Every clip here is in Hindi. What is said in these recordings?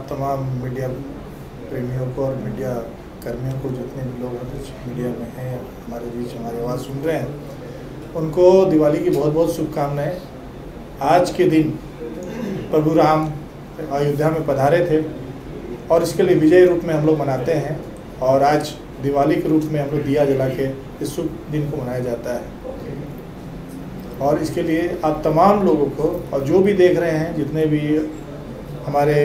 आप तमाम मीडिया प्रेमियों को और मीडिया कर्मियों को, जितने भी लोग मीडिया में हैं, हमारे बीच हमारी आवाज़ सुन रहे हैं, उनको दिवाली की बहुत बहुत शुभकामनाएं। आज के दिन प्रभु राम अयोध्या में पधारे थे और इसके लिए विजय रूप में हम लोग मनाते हैं, और आज दिवाली के रूप में हम लोग दिया जला के इस शुभ दिन को मनाया जाता है। और इसके लिए आप तमाम लोगों को, और जो भी देख रहे हैं, जितने भी हमारे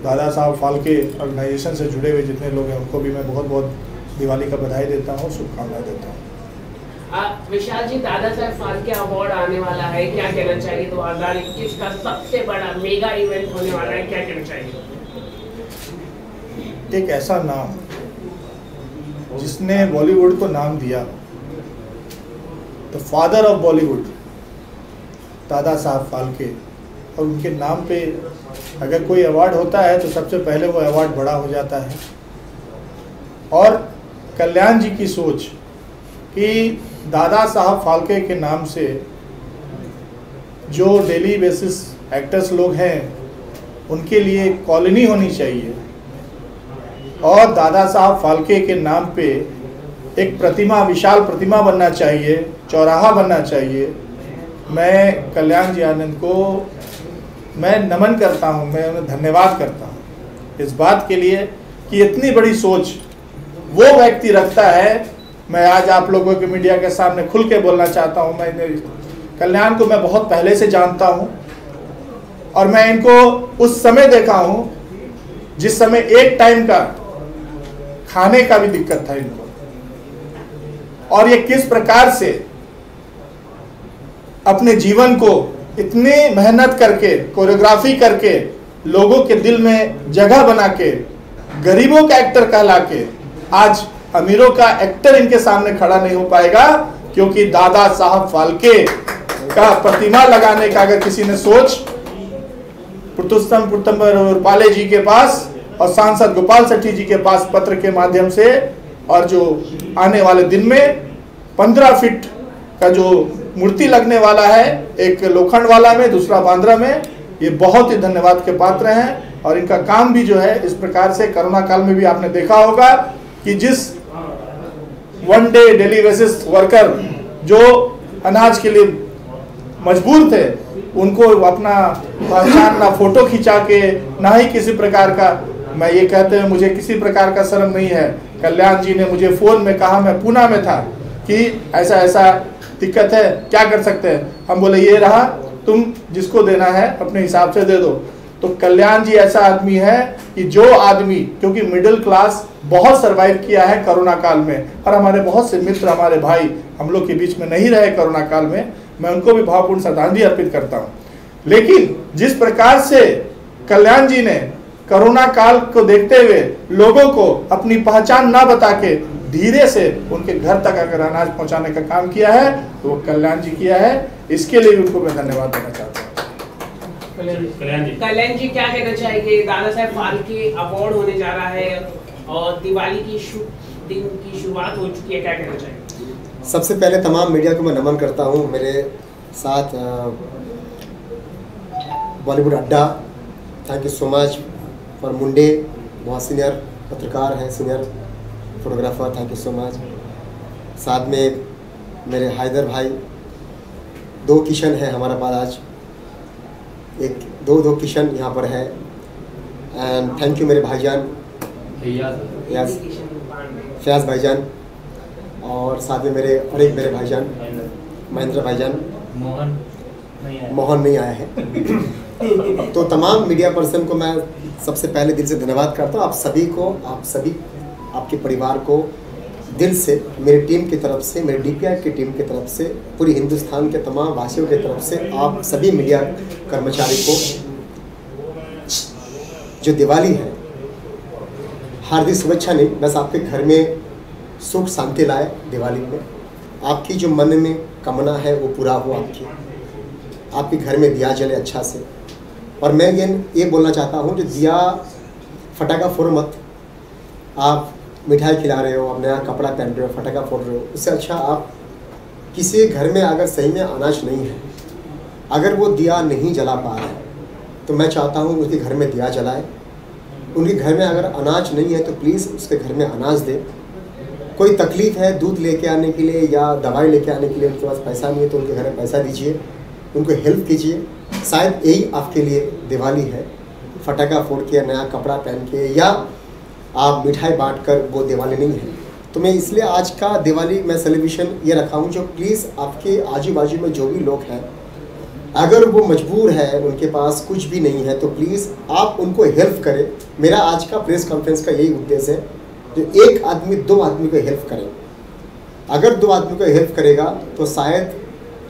दादा साहब फाल्के ऑर्गेनाइजेशन से जुड़े हुए जितने लोग हैं, उनको भी मैं बहुत बहुत दिवाली का बधाई देता हूँ, शुभकामनाएं देता हूँ। विशाल जी, दादा साहब फाल्के अवार्ड आने वाला है, क्या कहना चाहिए? 2021 का सबसे बड़ा मेगा इवेंट होने वाला है, क्या कहना चाहिए? एक ऐसा नाम जिसने बॉलीवुड को नाम दिया, द फादर ऑफ बॉलीवुड, दादा साहब फाल्के, और उनके नाम पे अगर कोई अवार्ड होता है तो सबसे पहले वो अवार्ड बड़ा हो जाता है। और कल्याण जी की सोच कि दादा साहब फाल्के के नाम से जो डेली बेसिस एक्टर्स लोग हैं उनके लिए कॉलोनी होनी चाहिए, और दादा साहब फाल्के के नाम पे एक प्रतिमा, विशाल प्रतिमा बनना चाहिए, चौराहा बनना चाहिए। मैं कल्याण जी आनंद को मैं नमन करता हूँ, मैं उन्हें धन्यवाद करता हूँ इस बात के लिए कि इतनी बड़ी सोच वो व्यक्ति रखता है। मैं आज आप लोगों के मीडिया के सामने खुल के बोलना चाहता हूँ, मैं कल्याण को मैं बहुत पहले से जानता हूँ, और मैं इनको उस समय देखा हूँ जिस समय एक टाइम का खाने का भी दिक्कत था इनको, और ये किस प्रकार से अपने जीवन को इतनी मेहनत करके, कोरियोग्राफी करके, लोगों के दिल में जगह बना के, गरीबों का एक्टर कहला के, आज अमीरों का एक्टर इनके सामने खड़ा नहीं हो पाएगा, क्योंकि दादा साहब फाल्के का प्रतिमा लगाने का अगर किसी ने सोच पुरुषोत्तम रूपाले जी के पास और सांसद गोपाल सेठी जी के पास पत्र के माध्यम से, और जो आने वाले दिन में 15 फीट का जो मूर्ति लगने वाला है, एक लोखंड वाला में, दूसरा बांद्रा में, ये बहुत ही धन्यवाद के पात्र हैं। और इनका काम भी जो है इस प्रकार से, कोरोना काल में भी आपने देखा होगा कि जिस one day daily basis worker जो अनाज के लिए मजबूर थे, उनको अपना पहचान ना फोटो खिंचा के, ना ही किसी प्रकार का, मैं ये कहते हैं मुझे किसी प्रकार का शर्म नहीं है। कल्याण जी ने मुझे फोन में कहा, मैं पूना में था, कि ऐसा ऐसा दिक्कत है, क्या कर सकते हैं? हम बोले ये रहा, तुम जिसको देना है अपने हिसाब से दे दो। तो कल्याण जी ऐसा आदमी है कि जो आदमी, क्योंकि मिडिल क्लास बहुत सरवाइव किया है कोरोना काल में, और हमारे बहुत से मित्र, हमारे भाई हम लोग के बीच में नहीं रहे कोरोना काल में, मैं उनको भी भावपूर्ण श्रद्धांजलि अर्पित करता हूँ। लेकिन जिस प्रकार से कल्याण जी ने कोरोना काल को देखते हुए लोगों को अपनी पहचान ना बता के धीरे से उनके घर तक अगर अनाज पहुंचाने का काम किया है, तो वो कल्याण जी किया है। इसके लिए उनको मैं धन्यवाद देना चाहता हूँ। कल्याण जी क्या कहना चाहिए? दादा साहब फाल्के अवार्ड होने जा रहा है और दिवाली की दिन की शुरुआत हो चुकी है, क्या कहना चाहिए? सबसे पहले तमाम मीडिया को मैं नमन करता हूँ। मेरे साथ बॉलीवुड अड्डा, thank you so much for Munde, बहुत सीनियर पत्रकार हैं, senior photographer, thank you so much. साथ में मेरे हैदर भाई, 2 किशन हैं हमारे पास आज, एक दो किशन यहाँ पर है। एंड थैंक यू मेरे भाईजान फयाज भाईजान, और साथ में मेरे भाईजान महेंद्र भाईजान, मोहन नहीं आया है। तो तमाम मीडिया पर्सन को मैं सबसे पहले दिल से धन्यवाद करता हूँ। आप सभी आपके परिवार को दिल से, मेरी टीम की तरफ से, मेरी DPI की टीम की तरफ से, पूरी हिंदुस्तान के तमाम वासियों की तरफ से, आप सभी मीडिया कर्मचारी को जो दिवाली है, हार्दिक शुभेच्छा। नहीं, बस आपके घर में सुख शांति लाए दिवाली में, आपकी जो मन में कामना है वो पूरा हो, आपके घर में दिया जले अच्छा से। और मैं ये बोलना चाहता हूँ कि दिया फटाका फोड़ मत। आप मिठाई खिला रहे हो, आप नया कपड़ा पहन रहे हो, फटाका फोड़ रहे हो, उससे अच्छा आप किसी घर में अगर सही में अनाज नहीं है, अगर वो दिया नहीं जला पा रहे, तो मैं चाहता हूँ उसके घर में दिया जलाए। उनके घर में अगर अनाज नहीं है तो प्लीज़ उसके घर में अनाज दे। कोई तकलीफ़ है दूध लेके आने के लिए या दवाई लेके आने के लिए उनके पास पैसा नहीं है तो उनके घर में पैसा दीजिए, उनको हेल्प कीजिए। शायद यही आपके लिए दिवाली है, फटाका फोड़ के, नया कपड़ा पहन के या आप मिठाई बांट कर, वो दिवाली नहीं है। तो मैं इसलिए आज का दिवाली मैं सेलिब्रेशन ये रखा हूँ, जो प्लीज़ आपके आजू बाजू में जो भी लोग हैं, अगर वो मजबूर है, उनके पास कुछ भी नहीं है, तो प्लीज़ आप उनको हेल्प करें। मेरा आज का प्रेस कॉन्फ्रेंस का यही उद्देश्य है, जो एक आदमी 2 आदमी को हेल्प करे। अगर 2 आदमी को हेल्प करेगा तो शायद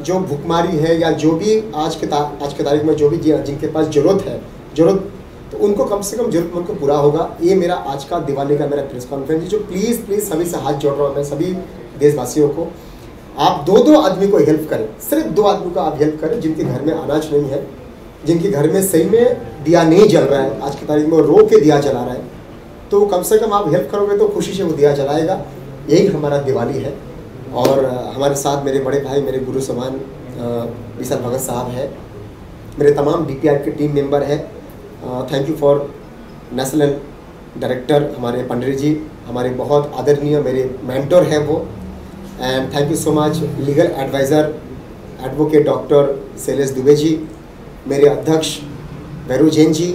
जो भुखमारी है या जो भी आज के तारीख में जो भी जिनके पास ज़रूरत तो उनको कम से कम ज़रूरतमंद को पूरा होगा। ये मेरा आज का दिवाली का मेरा प्रेस कॉन्फ्रेंस है, जो प्लीज़ सभी से हाथ जोड़ रहा हूँ मैं, सभी देशवासियों को, आप 2 आदमी को हेल्प करें। सिर्फ 2 आदमी को आप हेल्प करें जिनके घर में अनाज नहीं है, जिनके घर में सही में दिया नहीं जल रहा है, आज की तारीख में रो के दिया जला रहा है, तो कम से कम आप हेल्प करोगे तो खुशी से वो दिया जलाएगा। यही हमारा दिवाली है। और हमारे साथ मेरे बड़े भाई, मेरे गुरु समान विशाल भगत साहब है, मेरे तमाम DPR के टीम मेंबर है। Thank you for national director हमारे पंडित जी, हमारे बहुत आदरणीय मेरे मेंटर हैं वो। And thank you so much legal adviser advocate doctor Shailesh Dubey ji, मेरे अध्यक्ष भैरू जैन जी,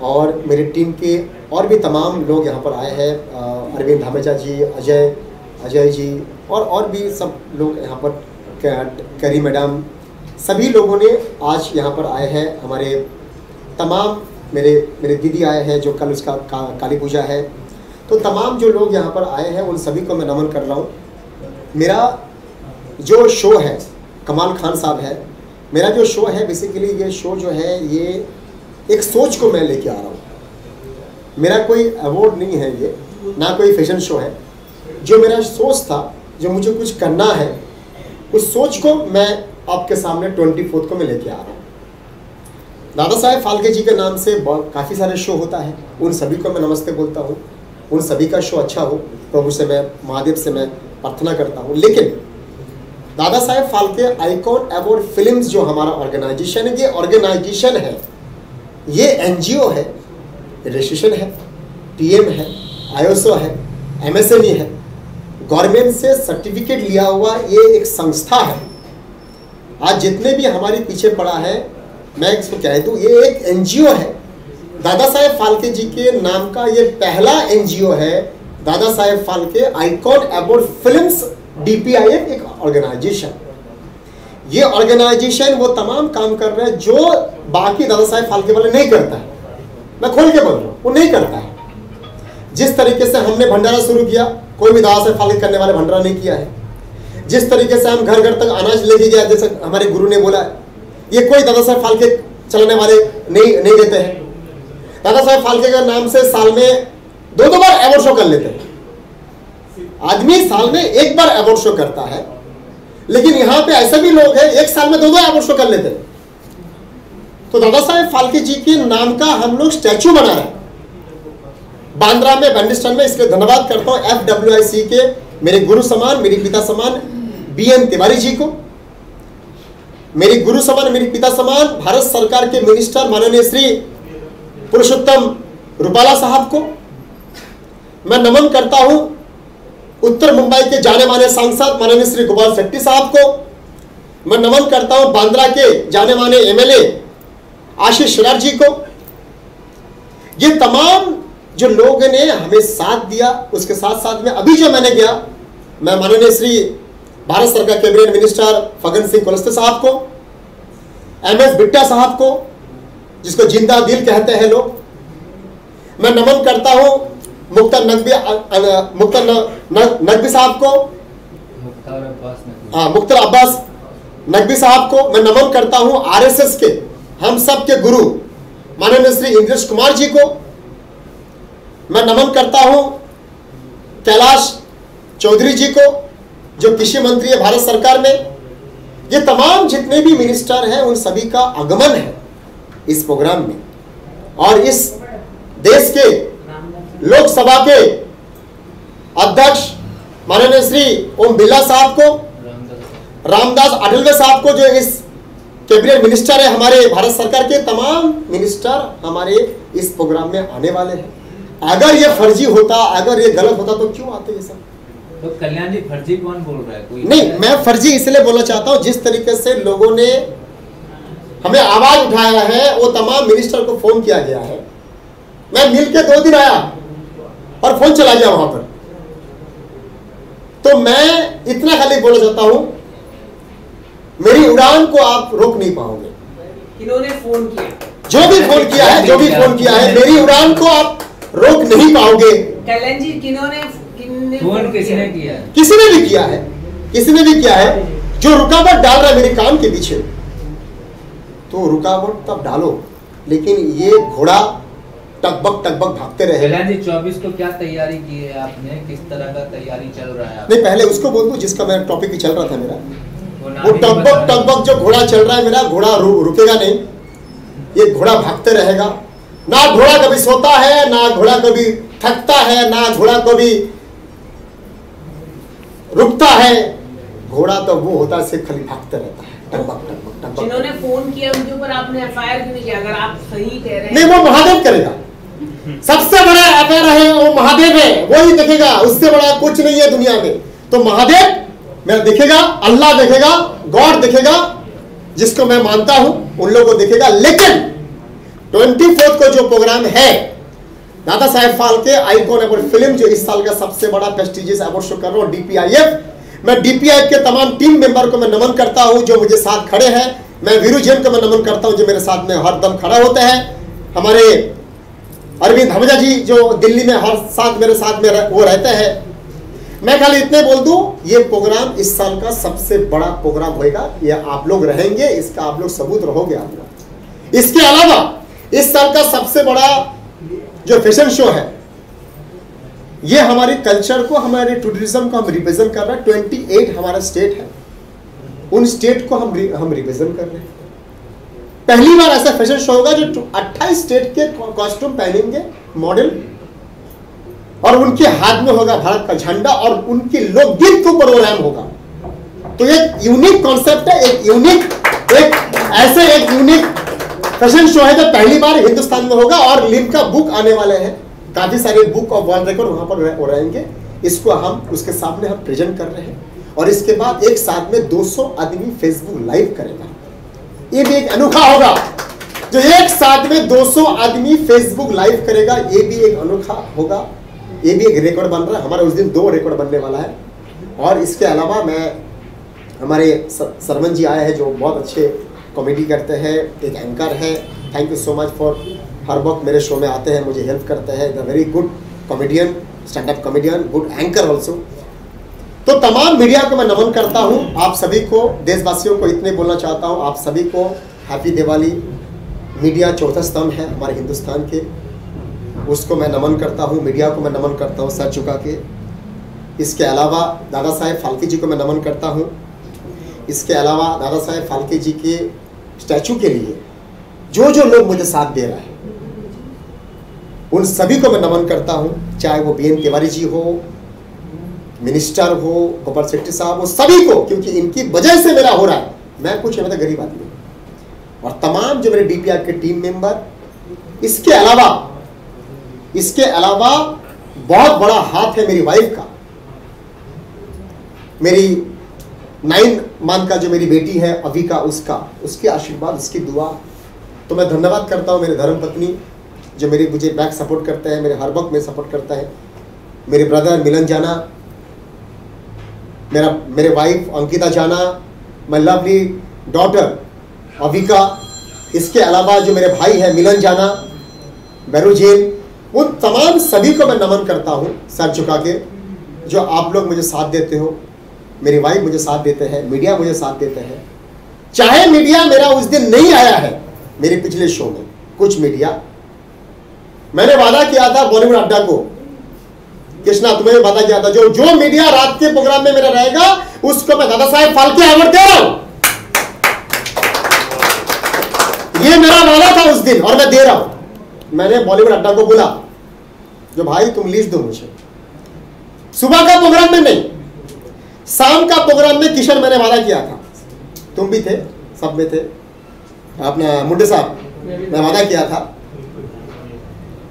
और मेरी टीम के और भी तमाम लोग यहाँ पर आए हैं, अरविंद धामेजा जी, अजय जी, और भी सब लोग यहाँ पर, करी मैडम, सभी लोगों ने आज यहाँ पर आए हैं। हमारे तमाम मेरे दीदी आए हैं, जो कल उसका काली पूजा है, तो तमाम जो लोग यहाँ पर आए हैं उन सभी को मैं नमन कर रहा हूँ। मेरा जो शो है, कमाल खान साहब है, मेरा जो शो है बेसिकली ये शो जो है ये एक सोच को मैं लेके आ रहा हूँ। मेरा कोई अवार्ड नहीं है ये, ना कोई फैशन शो है। जो मेरा सोच था, जो मुझे कुछ करना है, उस सोच को मैं आपके सामने 24 को मैं लेके आ रहा हूँ। दादा साहेब फाल्के जी के नाम से काफ़ी सारे शो होता है, उन सभी को मैं नमस्ते बोलता हूँ। उन सभी का शो अच्छा हो, प्रभु से मैं, महादेव से मैं प्रार्थना करता हूँ। लेकिन दादा Saheb Phalke icon award films जो हमारा ऑर्गेनाइजेशन है, ये ऑर्गेनाइजेशन है, ये NGO है, रजिस्ट्रेशन है, PM है, ISO है, MSME है, गवर्नमेंट से सर्टिफिकेट लिया हुआ ये एक संस्था है। आज जितने भी हमारे पीछे पड़ा है, मैं इसको कह दूँ, ये एक NGO है। दादा साहेब फाल्के जी के नाम का ये पहला NGO है, Dada Saheb Phalke icon award films DPIF, एक ऑर्गेनाइजेशन। ये ऑर्गेनाइजेशन वो तमाम काम कर रहे हैं जो बाकी दादा साहेब फाल्के वाले नहीं करता है। मैं खोल के बोल रहा हूँ, वो नहीं करता है। जिस तरीके से हमने भंडारा शुरू किया, कोई भी दादा साहेब फाल्के करने वाले भंडारा नहीं किया है। जिस तरीके से हम घर घर तक अनाज लेके गया, जैसे हमारे गुरु ने बोला, ये कोई दादा साहेब फाल्के चलाने वाले नहीं देते हैं। दादा साहेब फाल्के के नाम से साल में 2 बार अवार्ड शो कर लेते हैं। आदमी साल में 1 बार अवार्ड शो करता है, लेकिन यहाँ पे ऐसे भी लोग हैं 1 साल में 2 अवार्ड शो कर लेते हैं। तो दादा साहेब फाल्के जी के नाम का हम लोग स्टैचू बना रहे हैं बांद्रा में, बैंड स्टैंड में। इसके धन्यवाद करता हूँ FWIC के मेरे गुरु समान, मेरी पिता समान BN तिवारी जी को, मेरी गुरु समान, मेरी पिता समान भारत सरकार के मिनिस्टर माननीय श्री पुरुषोत्तम रूपाला साहब को। मैं नमन करता हूं उत्तर मुंबई के जाने माने सांसद माननीय श्री गोपाल शेट्टी साहब को। मैं नमन करता हूं बांद्रा के जाने माने MLA आशीष शेलार जी को। ये तमाम जो लोगों ने हमें साथ दिया, उसके साथ साथ में अभी जो मैंने गया, मैं माननीय श्री भारत सरकार कैबिनेट मिनिस्टर फग्गन सिंह कुलस्ते साहब को, MS बिट्टा साहब को, जिसको जिंदा दिल कहते हैं लोग। मैं नमन करता हूं मुख्तार नकवी साहब को, मुख्तार अब्बास नकवी साहब को। मैं नमन करता हूं RSS के हम सब के गुरु माननीय श्री इंद्रेश कुमार जी को। मैं नमन करता हूं कैलाश चौधरी जी को, जो कृषि मंत्री है भारत सरकार में। ये तमाम जितने भी मिनिस्टर हैं उन सभी का आगमन है इस प्रोग्राम में। और इस देश के लोकसभा के अध्यक्ष माननीय श्री ओम बिरला साहब को, रामदास अठलवे साहब को, जो इस कैबिनेट मिनिस्टर है हमारे भारत सरकार के, तमाम मिनिस्टर हमारे इस प्रोग्राम में आने वाले हैं। अगर ये फर्जी होता, अगर ये गलत होता तो क्यों आते ये सब? तो कल्याण जी फर्जी कौन बोल रहा है? कोई नहीं, मैं फर्जी इसलिए बोलना चाहता हूं, जिस तरीके से लोगों ने हमें आवाज उठाया है, वो तमाम मिनिस्टर को फोन किया गया है। मैं मिल के 2 दिन आया और फोन चला गया वहां पर। तो मैं इतना खाली बोलना चाहता हूं, मेरी उड़ान को आप रोक नहीं पाओगे। इन्होंने फोन किया, जो भी फोन किया है, जो भी फोन किया है, मेरी उड़ान को आप रोक नहीं पाओगे। कल्याण जी किन्होंने फोन किसने किया? किसी ने भी किया है, किसी ने भी किया है। जो रुकावट डाल रहा है मेरे काम के पीछे, तो रुकावट तब डालो, लेकिन ये घोड़ा टकबक भागते रहे। कल्याण जी 24 को क्या तैयारी की है आपने? किस तरह का तैयारी चल रहा है? नहीं, पहले उसको बोल दूं जिसका मेरा टॉपिक ही चल रहा था मेरा। वो टकबक जो घोड़ा चल रहा है मेरा, घोड़ा रुकेगा नहीं। ये घोड़ा भागते रहेगा। ना घोड़ा कभी सोता है, ना घोड़ा कभी थकता है, ना घोड़ा कभी रुकता है। घोड़ा तो वो होता है, सिर्फ खाली भागते रहता है, टकबक। जिन्होंने फोन किया उनके ऊपर आपने एफआईआर क्यों नहीं किया? अगर आप सही कह रहे हैं। नहीं, वो महादेव करेगा। सबसे बड़ा एफआईआर है वो महादेव है, वो ही देखेगा। उससे बड़ा कुछ नहीं है दुनिया में। तो महादेव मेरा देखेगा, अल्लाह देखेगा, गॉड देखेगा, जिसको मैं मानता हूं उन लोगों को देखेगा। लेकिन 24 को जो प्रोग्राम है, Dada Saheb Phalke icon award film, जो इस साल का सबसे बड़ा प्रेस्टिजियस अवार्ड शो कर रहा हूं, DPIF। मैं DPIF के तमाम टीम मेंबर को मैं नमन करता हूं जो मुझे साथ खड़े हैं। मैं वीरू जैन को मैं नमन करता हूं जो मेरे साथ में हर दम खड़ा होते हैं। हमारे अरविंद हमजा जी जो दिल्ली में हर साथ मेरे साथ में वो रहते हैं। मैं खाली इतने बोल दूं, ये प्रोग्राम इस साल का सबसे बड़ा प्रोग्राम होगा। ये आप लोग रहेंगे, इसका आप लोग सबूत रहोगे आप लोग। इसके अलावा इस साल का सबसे बड़ा जो फैशन शो है, ये हमारी कल्चर को, हमारे टूरिज्म को हम रिप्रेजेंट कर रहे हैं। 28 हमारा स्टेट है, उन स्टेट को हम रिप्रेजेंट कर रहे हैं। पहली बार ऐसा फैशन शो होगा जो 28 स्टेट के कॉस्ट्यूम पहनेंगे मॉडल, और उनके हाथ में होगा भारत का झंडा, और उनके लोकगीत के ऊपर प्रोग्राम होगा। तो एक यूनिक कॉन्सेप्ट है, एक यूनिक फैशन शो है जो पहली बार हिंदुस्तान में होगा। और लिम्का बुक आने वाले हैं, काफी सारे बुक ऑफ वर्ल्ड रिकॉर्ड वहां पर रहेंगे। इसको हम उसके सामने हम प्रेजेंट कर रहे हैं। और इसके बाद एक साथ में 200 आदमी फेसबुक लाइव करेगा। ये भी एक अनोखा होगा, जो एक साथ में 200 आदमी फेसबुक लाइव करेगा। ये भी एक अनोखा होगा, ये भी एक रिकॉर्ड बन रहा है हमारा। उस दिन 2 रिकॉर्ड बनने वाला है। और इसके अलावा हमारे सरवन जी आए हैं जो बहुत अच्छे कॉमेडी करते हैं, एक एंकर है। Thank you so much for her वक्त मेरे शो में आते हैं, मुझे हेल्प करते हैं। The very good comedian, stand up comedian, good anchor also. तो तमाम मीडिया को मैं नमन करता हूं। आप सभी को, देशवासियों को इतने बोलना चाहता हूं, आप सभी को हैप्पी दिवाली। मीडिया चौथा स्तंभ है हमारे हिंदुस्तान के, उसको मैं नमन करता हूं। मीडिया को मैं नमन करता हूं सर झुका के। इसके अलावा दादा साहेब फाल्के जी को मैं नमन करता हूं। इसके अलावा दादा साहेब फाल्के जी के स्टैचू के लिए जो लोग मुझे साथ दे रहे हैं, उन सभी को मैं नमन करता हूं। चाहे वो BN तिवारी जी हो, मिनिस्टर हो, गोपाल शेट्टी साहब हो, सभी को, क्योंकि इनकी वजह से मेरा हो रहा है। मैं कुछ नहीं, मैं गरीब आदमी। और तमाम जो मेरे DPIF के टीम मेंबर, इसके अलावा बहुत बड़ा हाथ है मेरी वाइफ का, मेरी 9 मंथ का जो मेरी बेटी है अविका, उसके आशीर्वाद, उसकी दुआ। तो मैं धन्यवाद करता हूँ मेरे धर्मपत्नी जो मुझे बैक सपोर्ट करते हैं, मेरे हर वक्त में सपोर्ट करता है। मेरे ब्रदर मिलन जाना, मेरे वाइफ अंकिता जाना, माय लवली डॉटर अविका। इसके अलावा जो मेरे भाई है मिलन जाना, बैरू जैन, उन तमाम सभी को मैं नमन करता हूँ सर झुका के, जो आप लोग मुझे साथ देते हो। मेरी वाइफ मुझे साथ देते हैं, मीडिया मुझे साथ देते हैं। चाहे मीडिया मेरा उस दिन नहीं आया है मेरे पिछले शो में, कुछ मीडिया, मैंने वादा किया था बॉलीवुड अड्डा को, कृष्णा तुम्हें वादा किया था, जो मीडिया रात के प्रोग्राम में मेरा रहेगा उसको मैं दादा साहेब फाल्के अवार्ड दे रहा हूं। ये मेरा वादा था उस दिन और मैं दे रहा हूं। मैंने बॉलीवुड अड्डा को बोला, जो भाई तुम लीज दो मुझे, सुबह का प्रोग्राम में नहीं, शाम का प्रोग्राम में किशन मैंने वादा किया था, तुम भी थे, सब में थे, अपना मुंडे साहब, मैं वादा किया था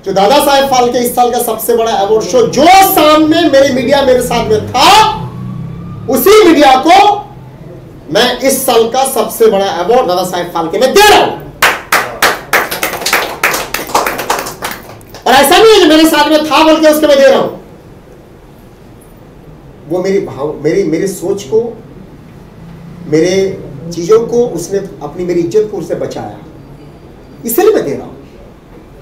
जो दादा साहेब फाल्के इस साल का सबसे बड़ा अवार्ड शो, जो सामने मेरे मीडिया मेरे साथ में था, उसी मीडिया को मैं इस साल का सबसे बड़ा अवार्ड दादा साहेब फाल्के में दे रहा हूं। और ऐसा नहीं है कि मेरे साथ में था बोल के उसके मैं दे रहा हूं। वो मेरी भाव, मेरी सोच को, मेरे चीजों को उसने, अपनी मेरी इज्जत को उसने बचाया, इसलिए मैं दे रहा हूं।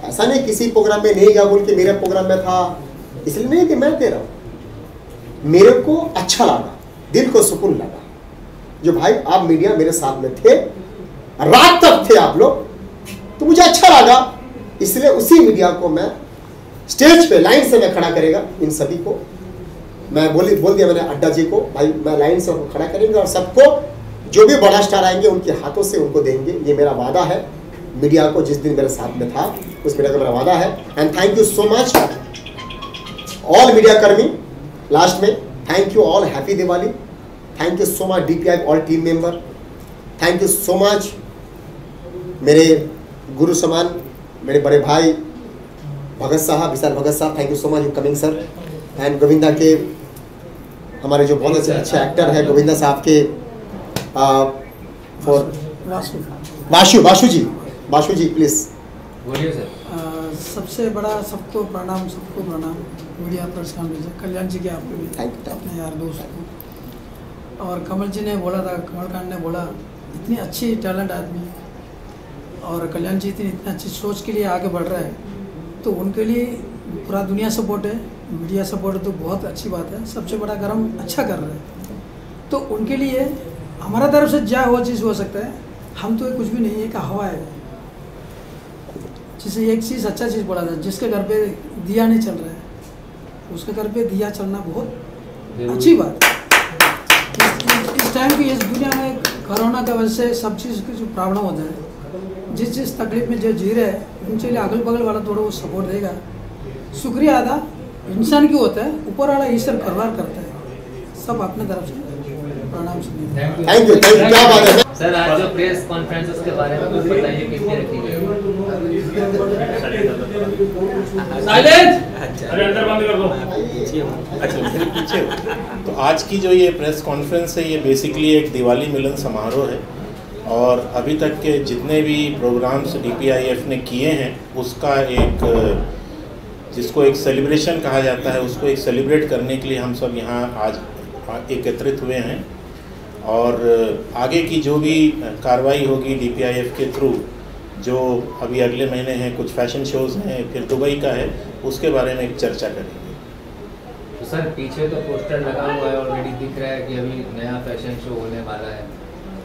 ऐसा नहीं किसी प्रोग्राम में नहीं गया बोल के मेरे प्रोग्राम में था, इसलिए नहीं कि मैं दे रहा हूं। मेरे को अच्छा लगा, दिल को सुकून लगा जो भाई आप मीडिया मेरे साथ में थे, रात तक थे आप लोग, तो मुझे अच्छा लगा। इसलिए उसी मीडिया को मैं स्टेज पे लाइन से मैं खड़ा करेगा। इन सभी को मैं बोल दिया मैंने अड्डा जी को, भाई मैं लाइन से उनको खड़ा करेंगे और सबको जो भी बड़ा स्टार आएंगे उनके हाथों से उनको देंगे। ये मेरा वादा है मीडिया को, जिस दिन मेरे साथ में था उस मीडिया का मेरा वादा है। And thank you so much all media कर्मी। लास्ट में thank you all, happy Diwali. Thank you so much DPI all team member. Thank you so much मेरे गुरु समान मेरे बड़े भाई भगत साहब, विशाल भगत साहब, thank you so much coming sir. And Govinda के हमारे जो बहुत अच्छे एक्टर है गोविंदा साहब के फॉर वाशु जी प्लीज बोलिए सर। सबसे बड़ा सबको प्रणाम मीडिया प्रेस कॉन्फ्रेंस कल्याण जी के, आपको भी, अपने यार दोस्त को। और कमल जी ने बोला था, कमलकांत ने बोला, इतनी अच्छी टैलेंट आदमी और कल्याण जी इतनी अच्छी सोच के लिए आगे बढ़ रहा है, तो उनके लिए पूरा दुनिया सपोर्ट है, मीडिया सपोर्ट है, तो बहुत अच्छी बात है। सबसे बड़ा कर्म अच्छा कर रहे हैं, तो उनके लिए हमारा तरफ से क्या वो चीज़ हो सकता है। हम तो कुछ भी नहीं है कि हवा है। जैसे एक चीज़ अच्छा चीज़ बोला था, जिसके घर पे दिया नहीं चल रहा है उसके घर पे दिया चलना बहुत अच्छी बात है। इस टाइम की, इस दुनिया में कोरोना की वजह से सब चीज़ की जो प्रॉब्लम होता है, जिस तकलीफ में जो जी रहे हैं उनके लिए अगल बगल वाला थोड़ा वो सपोर्ट देगा। शुक्रिया अदा इंसान की होता है, ऊपर वाला ईश्वर परवार करता है। सब अपने तरफ से प्रणाम सुनिए। थैंक यू क्या बात है सर। आज जो प्रेस कॉन्फ्रेंस उसके बारे में कुछ बताइए, कितनी रखी गई? अरे अंदर बंद कर दो। अच्छा पीछे। तो आज की जो ये प्रेस कॉन्फ्रेंस है, ये बेसिकली एक दिवाली मिलन समारोह है और अभी तक के जितने भी प्रोग्राम्स DPIF ने किए हैं उसका एक, जिसको एक सेलिब्रेशन कहा जाता है, उसको एक सेलिब्रेट करने के लिए हम सब यहाँ आज एकत्रित हुए हैं। और आगे की जो भी कार्रवाई होगी DPIF के थ्रू, जो अभी अगले महीने हैं, कुछ फैशन शोज़ हैं, फिर दुबई का है, उसके बारे में एक चर्चा करेंगे। तो सर पीछे तो पोस्टर लगा हुआ है, ऑलरेडी दिख रहा है कि अभी नया फैशन शो होने वाला है,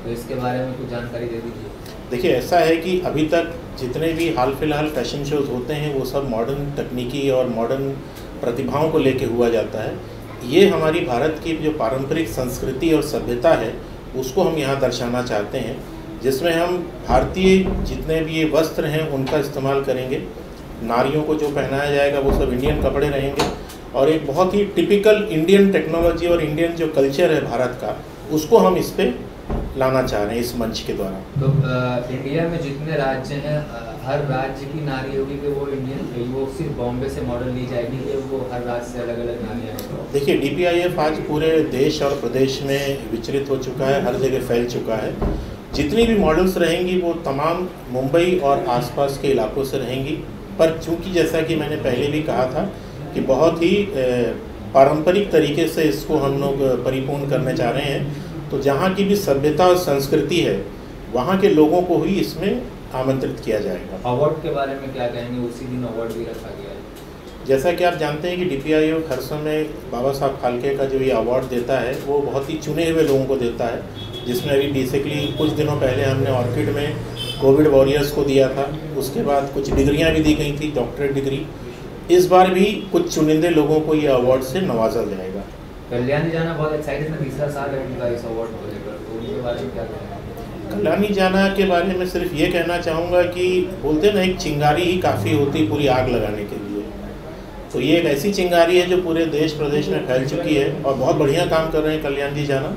तो इसके बारे में कुछ जानकारी दे दीजिए। देखिए ऐसा है कि अभी तक जितने भी हाल फिलहाल फैशन शोज़ होते हैं वो सब मॉडर्न तकनीकी और मॉडर्न प्रतिभाओं को लेके हुआ जाता है। ये हमारी भारत की जो पारंपरिक संस्कृति और सभ्यता है उसको हम यहाँ दर्शाना चाहते हैं, जिसमें हम भारतीय जितने भी ये वस्त्र हैं उनका इस्तेमाल करेंगे। नारियों को जो पहनाया जाएगा वो सब इंडियन कपड़े रहेंगे और एक बहुत ही टिपिकल इंडियन टेक्नोलॉजी और इंडियन जो कल्चर है भारत का, उसको हम इस पर लाना चाह रहे हैं इस मंच के द्वारा। तो इंडिया में जितने राज्य हैं, हर राज्य की नारी होगी कि वो इंडियन, वो सिर्फ बॉम्बे से मॉडल ली जाएगी कि वो हर राज्य से अलग अलग नारियाँ हैं? देखिए DPIF आज पूरे देश और प्रदेश में विचरित हो चुका है, हर जगह फैल चुका है। जितनी भी मॉडल्स रहेंगी वो तमाम मुंबई और आसपास के इलाकों से रहेंगी, पर चूंकि जैसा कि मैंने पहले भी कहा था कि बहुत ही पारंपरिक तरीके से इसको हम लोग परिपूर्ण करने जा रहे हैं, तो जहाँ की भी सभ्यता और संस्कृति है वहाँ के लोगों को ही इसमें आमंत्रित किया जाएगा। अवार्ड के बारे में क्या कहेंगे? उसी दिन अवार्ड भी रखा गया है। जैसा कि आप जानते हैं कि DPIF हर समय बाबा साहब फाल्के का जो ये अवार्ड देता है वो बहुत ही चुने हुए लोगों को देता है, जिसमें अभी बेसिकली कुछ दिनों पहले हमने ऑर्किड में कोविड वॉरियर्स को दिया था, उसके बाद कुछ डिग्रियाँ भी दी गई थी, डॉक्टरेट डिग्री। इस बार भी कुछ चुनिंदे लोगों को ये अवार्ड से नवाजा जाएगा। कल्याणी जाना बहुत एक्साइटेड है, तीसरा साल है उनका इस अवार्ड को लेकर, तो उनके बारे में क्या कहेंगे? कल्याणी जाना के बारे में सिर्फ ये कहना चाहूँगा कि बोलते ना एक चिंगारी ही काफ़ी होती पूरी आग लगाने के लिए, तो ये एक ऐसी चिंगारी है जो पूरे देश प्रदेश में फैल चुकी है और बहुत बढ़िया काम कर रहे हैं कल्याण जी जाना।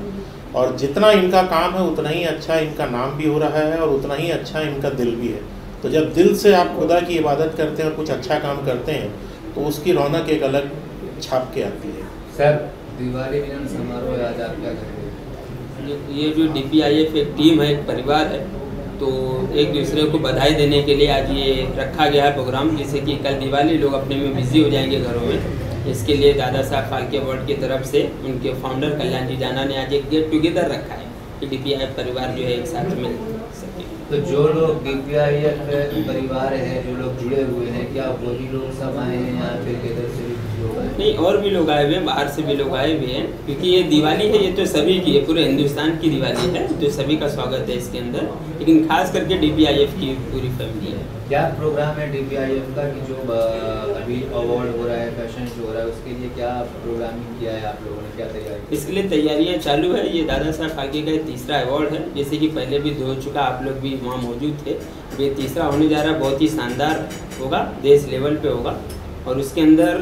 और जितना इनका काम है उतना ही अच्छा इनका नाम भी हो रहा है और उतना ही अच्छा इनका दिल भी है। तो जब दिल से आप खुदा की इबादत करते हैं और कुछ अच्छा काम करते हैं तो उसकी रौनक एक अलग छाप के आती है। सर, दिवाली मिलन समारोह आज आप क्या करेंगे? ये जो DPIF एक टीम है, एक परिवार है, तो एक दूसरे को बधाई देने के लिए आज ये रखा गया है प्रोग्राम, जिससे कि कल दिवाली लोग अपने में बिजी हो जाएंगे घरों में। इसके लिए दादा साहब फाल्के अवार्ड की तरफ से उनके फाउंडर कल्याण जी जाना ने आज एक गेट टुगेदर रखा है कि DPIF परिवार जो है एक साथ मिल सके। तो जो लोग DPIF परिवार है, जो लोग जुड़े हुए हैं, क्या वही लोग सब आए हैं या फिर किधर से भी लोग आए? नहीं, और भी लोग आए हुए हैं, बाहर से भी लोग आए हुए हैं, क्योंकि ये दिवाली है, ये तो सभी की है, पूरे हिंदुस्तान की दिवाली है, तो सभी का स्वागत है इसके अंदर, लेकिन खास करके DPIF की पूरी फैमिली है। क्या प्रोग्राम है DPIF का कि जो अभी अवार्ड हो रहा है, फैशन शो हो रहा है, उसके लिए क्या प्रोग्रामिंग किया है आप लोगों ने, क्या तैयारी? इसके लिए तैयारियां चालू है। ये दादा साहब फाल्के का तीसरा अवार्ड है, जैसे कि पहले भी हो चुका, आप लोग भी वहाँ मौजूद थे। ये तीसरा होने जा रहा है, बहुत ही शानदार होगा, देश लेवल पे होगा, और उसके अंदर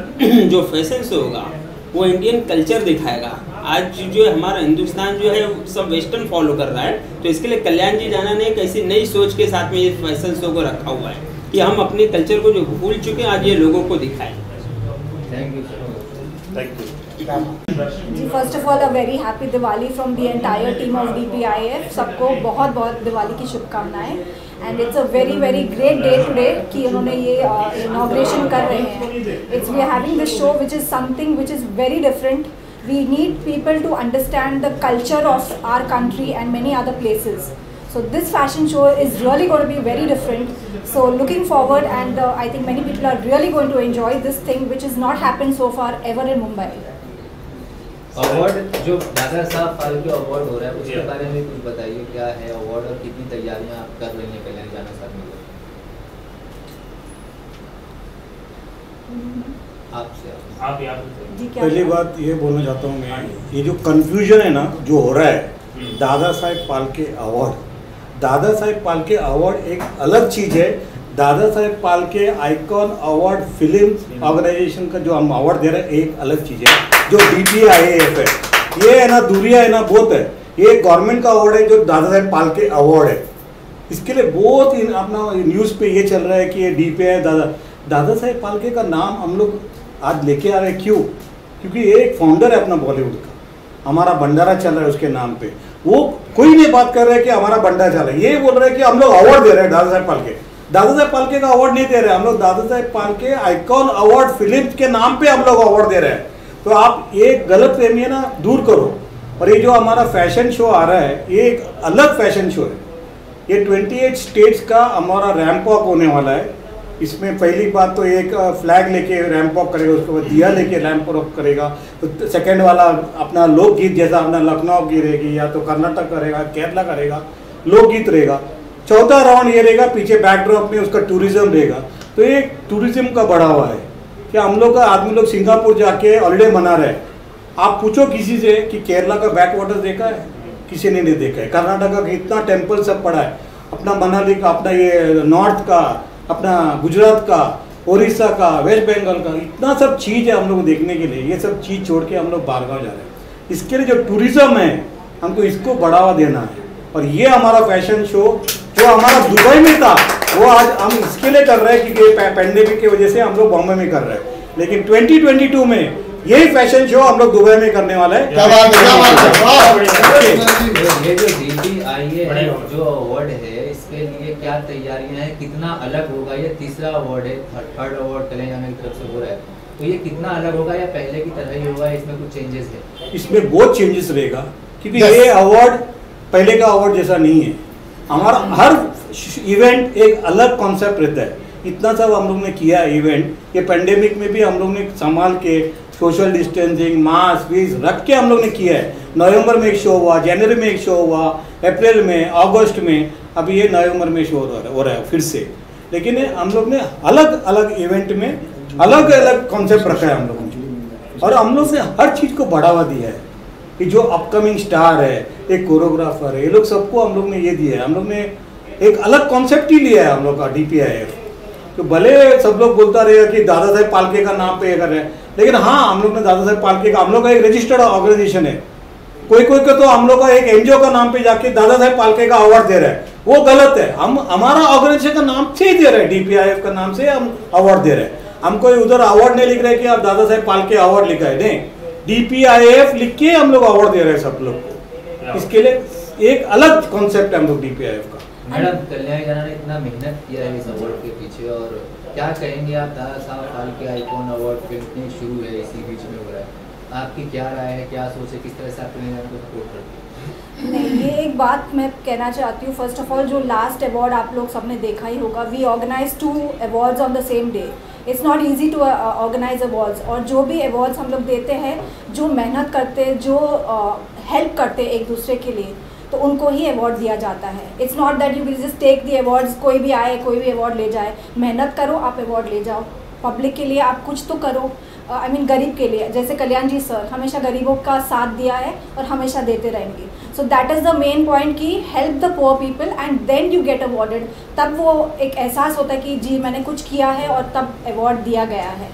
जो फैशन शो होगा वो इंडियन कल्चर दिखाएगा। आज जो है हमारा हिंदुस्तान जो है सब वेस्टर्न फॉलो कर रहा है, तो इसके लिए कल्याण जी जाना ने एक ऐसी नई सोच के साथ में ये फैशन शो को रखा हुआ है कि हम अपने कल्चर को जो भूल चुके हैं आज ये लोगों को दिखाएं। Thank you sir. Thank you. First of all a very happy Diwali from the entire team of DPIF। सबको बहुत बहुत दिवाली की शुभकामनाएं। And it's a very very great day today कि उन्होंने ये इनॉग्रेशन कर रहे हैं। It's we are having this show which is something which is very different. We need people to understand the culture of our country and many other places. So this fashion show is really going to be very different. So looking forward, and I think many people are really going to enjoy this thing which has not happened so far ever in Mumbai. Award जो दादा साहब फाल्के अवार्ड हो रहा है उसके बारे में कुछ बताइए, क्या है अवार्ड और कितनी तैयारियां आप कर रही हैं कल्याण जाना साहब में? पहली बात ये बोलना चाहता हूँ मैं, ये जो कंफ्यूजन है ना जो हो रहा है, दादा साहेब फाल्के अवार्ड, दादा साहेब फाल्के अवार्ड एक अलग चीज़ है। Dada Saheb Phalke icon award film organisation का जो हम अवार्ड दे रहे हैं एक अलग चीज़ है। जो DPIF है ये है ना, दूरिया है ना, बहुत है। ये गवर्नमेंट का अवार्ड है जो दादा साहेब फाल्के अवार्ड है। इसके लिए बहुत अपना न्यूज़ पे ये चल रहा है कि ये DPI दादा साहेब फाल्के का नाम हम लोग आज लेके आ रहे हैं। क्यों? क्योंकि ये एक फाउंडर है अपना बॉलीवुड का, हमारा भंडारा चल रहा है उसके नाम पे। वो कोई नहीं बात कर रहा है कि हमारा भंडारा चल रहा है, ये बोल रहे हैं कि हम लोग अवार्ड दे रहे हैं दादा साहेब फाल्के। दादा साहेब फाल्के का अवार्ड नहीं दे रहे, हम लोग दादा Saheb Phalke icon award film के नाम पे हम लोग अवार्ड दे रहे हैं। तो आप ये गलत फहमी है ना दूर करो। और ये जो हमारा फैशन शो आ रहा है ये एक अलग फैशन शो है। ये 28 स्टेट्स का हमारा रैंप वॉक होने वाला है। इसमें पहली बात तो एक फ्लैग लेके रैंप वॉक करेगा, उसके बाद दिया लेके रैंप वॉक करेगा। तो सेकंड वाला अपना लोकगीत जैसा अपना लखनऊ की रहेगी, या तो कर्नाटक करेगा, केरला करेगा, लोकगीत रहेगा। चौथा राउंड ये रहेगा, पीछे बैकड्रॉप में उसका टूरिज्म रहेगा। तो ये टूरिज्म का बढ़ावा है कि हम लोग का आदमी लोग सिंगापुर जाके हॉलीडे मना रहे हैं। आप पूछो किसी से कि केरला का बैक वाटर देखा है, किसी ने नहीं देखा है। कर्नाटक का कितना टेम्पल सब पड़ा है, अपना मनाली का, अपना ये नॉर्थ का, अपना गुजरात का, उड़ीसा का, वेस्ट बंगाल का, इतना सब चीज़ है हम लोग देखने के लिए। ये सब चीज़ छोड़ के हम लोग बाहर गाँव जा रहे हैं। इसके लिए जो टूरिज्म है हमको इसको बढ़ावा देना है। और ये हमारा फैशन शो जो हमारा दुबई में था वो आज हम इसके लिए कर रहे हैं क्योंकि पैंडेमिक की वजह से हम लोग बॉम्बे में कर रहे हैं। लेकिन 2022 में यही फैशन शो हम लोग दुबई में करने वाला है। ये जो DPIF जो अवार्ड है इसके लिए क्या तैयारियां हैं, कितना अलग होगा? ये तीसरा अवार्ड है, थर्ड अवार्ड कल्याण की तरफ से हो रहा है, तो ये कितना अलग होगा या पहले की तरह ही होगा? इसमें कुछ चेंजेस है? इसमें बहुत चेंजेस रहेगा क्योंकि ये अवार्ड पहले का अवार्ड जैसा नहीं है। हमारा हर इवेंट एक अलग कॉन्सेप्ट रहता है। इतना सब हम लोग ने किया इवेंट, ये पेंडेमिक में भी हम लोग ने संभाल के सोशल डिस्टेंसिंग, मास्क वीस रख के हम लोग ने किया है। नवंबर में एक शो हुआ, जनवरी में एक शो हुआ, अप्रैल में, अगस्त में, अभी ये नवंबर में शो हो रहा है फिर से। लेकिन हम लोग ने अलग अलग इवेंट में अलग अलग कॉन्सेप्ट रखा है हम लोगों ने, और हम लोग ने हर चीज़ को बढ़ावा दिया है। कि जो अपकमिंग स्टार है, एक कोरियोग्राफर है, ये लोग सबको हम लोग ने ये दिया है। हम लोग ने एक अलग कॉन्सेप्ट ही लिया है हम लोग का DPIF। तो भले सब लोग बोलता रहेगा कि दादा साहेब फाल्के का नाम पे कर रहे हैं, लेकिन हाँ हम लोग ने दादा साहेब फाल्के का, हम लोग का एक रजिस्टर्ड ऑर्गेनाइजेशन है कोई कोई को तो हम लोग का एक एनजीओ का नाम पे जाके दादा साहेब फाल्के का अवार्ड दे रहा है, वो गलत है। हम हमारा ऑर्गेनाइजेशन का नाम से ही दे रहे हैं, DPIF का नाम से हम अवार्ड दे रहे हैं। हम कोई उधर अवार्ड नहीं लिख रहे कि आप दादा साहेब फाल्के अवार्ड लिखा है, नहीं, DPIF लिख के हम लोग अवार्ड दे रहे हैं सब लोग को। इसके लिए एक अलग कॉन्सेप्ट है हम लोग DPIF का। मैडम, कल्याण जाना ने इतना मेहनत किया है इस अवार्ड के पीछे, और क्या कहेंगे आप, दादा Sahab Phalke icon award film शुरू है, इसी बीच में हो रहा है, आपकी क्या राय है, क्या सोच है, किस तरह से आप कल्याण को सपोर्ट करते हैं? नहीं, ये एक बात मैं कहना चाहती हूँ। फर्स्ट ऑफ ऑल, जो लास्ट अवार्ड आप लोग सबने देखा ही होगा, we organize 2 awards on the same day. It's not easy to organize awards, और जो भी अवार्ड्स हम लोग देते हैं, जो मेहनत करते हैं, जो हेल्प करते हैं एक दूसरे के लिए, तो उनको ही अवार्ड दिया जाता है। It's not that you will just take the awards, कोई भी आए कोई भी अवार्ड ले जाए। मेहनत करो, आप अवार्ड ले जाओ। पब्लिक के लिए आप कुछ तो करो, आई मीन गरीब के लिए। जैसे कल्याण जी सर हमेशा गरीबों का साथ दिया है और हमेशा देते रहेंगे। So that is the main point कि help the poor people and then you get awarded. तब वो एक एहसास होता है कि जी मैंने कुछ किया है और तब अवार्ड दिया गया है।